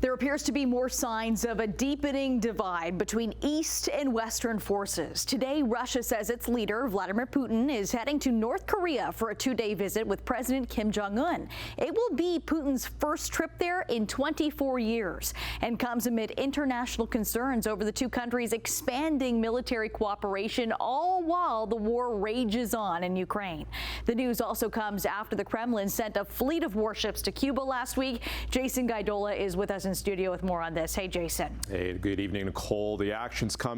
There appears to be more signs of a deepening divide between East and Western forces. Today, Russia says its leader, Vladimir Putin, is heading to North Korea for a two-day visit with President Kim Jong-Un. It will be Putin's first trip there in 24 years and comes amid international concerns over the two countries' expanding military cooperation, all while the war rages on in Ukraine. The news also comes after the Kremlin sent a fleet of warships to Cuba last week. Jason Gaidola is with us in studio with more on this. Hey, Jason. Hey, good evening, Nicole. The actions by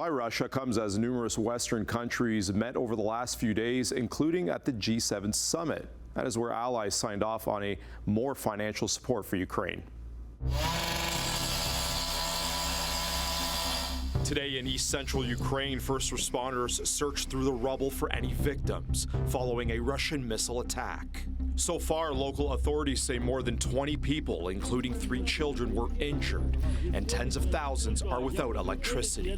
Russia comes as numerous Western countries met over the last few days, including at the G7 summit. That is where allies signed off on a more financial support for Ukraine. Today in east-central Ukraine, first responders searched through the rubble for any victims following a Russian missile attack. So far, local authorities say more than 20 people, including 3 children, were injured, and tens of thousands are without electricity.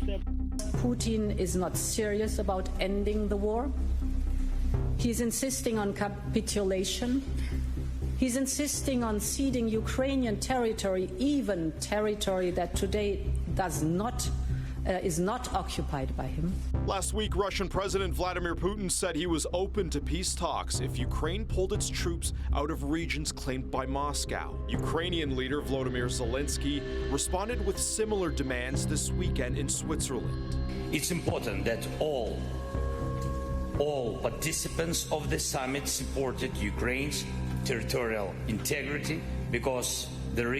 Putin is not serious about ending the war. He's insisting on capitulation. He's insisting on ceding Ukrainian territory, even territory that today is not occupied by him. Last week, Russian President Vladimir Putin said he was open to peace talks if Ukraine pulled its troops out of regions claimed by Moscow. Ukrainian leader Vladimir Zelensky responded with similar demands this weekend in Switzerland. It's important that all participants of the summit supported Ukraine's territorial integrity, because there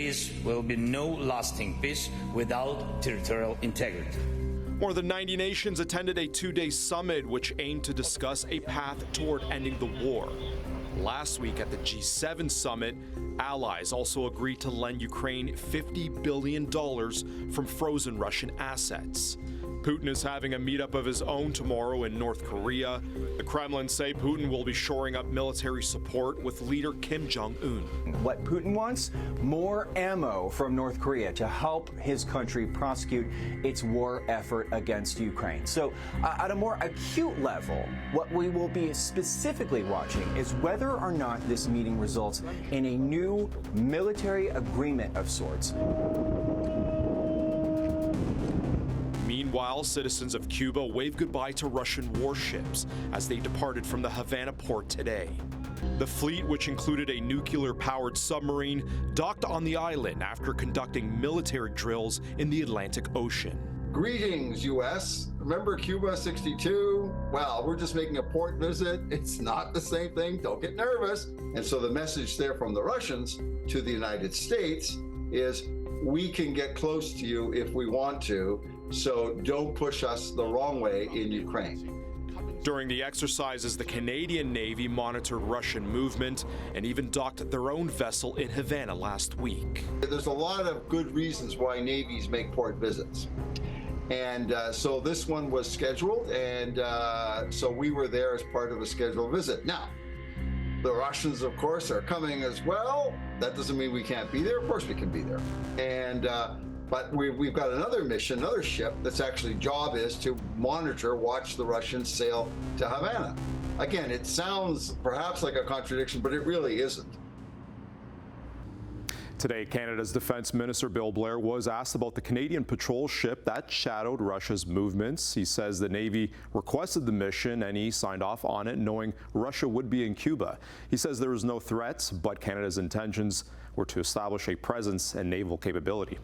will be no lasting peace without territorial integrity. More than 90 nations attended a 2-day summit which aimed to discuss a path toward ending the war. Last week at the G7 summit, allies also agreed to lend Ukraine $50 billion from frozen Russian assets. Putin is having a meetup of his own tomorrow in North Korea. The Kremlin say Putin will be shoring up military support with leader Kim Jong-Un. What Putin wants? More ammo from North Korea to help his country prosecute its war effort against Ukraine. So at a more acute level, what we will be specifically watching is whether or not this meeting results in a new military agreement of sorts. Meanwhile, citizens of Cuba waved goodbye to Russian warships as they departed from the Havana port today. The fleet, which included a nuclear-powered submarine, docked on the island after conducting military drills in the Atlantic Ocean. Greetings, U.S. Remember Cuba 62? Well, we're just making a port visit. It's not the same thing. Don't get nervous. And so the message there from the Russians to the United States is, we can get close to you if we want to, so don't push us the wrong way in Ukraine. During the exercises, the Canadian Navy monitored Russian movement and even docked their own vessel in Havana last week. There's a lot of good reasons why navies make port visits. And so this one was scheduled, and so we were there as part of a scheduled visit. Now, the Russians, of course, are coming as well. That doesn't mean we can't be there. Of course we can be there. And but we've got another mission, another ship that's actually job is to watch the Russians sail to Havana. Again, it sounds perhaps like a contradiction, but it really isn't. Today, Canada's Defence Minister Bill Blair was asked about the Canadian patrol ship that shadowed Russia's movements. He says the Navy requested the mission and he signed off on it, knowing Russia would be in Cuba. He says there was no threats, but Canada's intentions were to establish a presence and naval capability.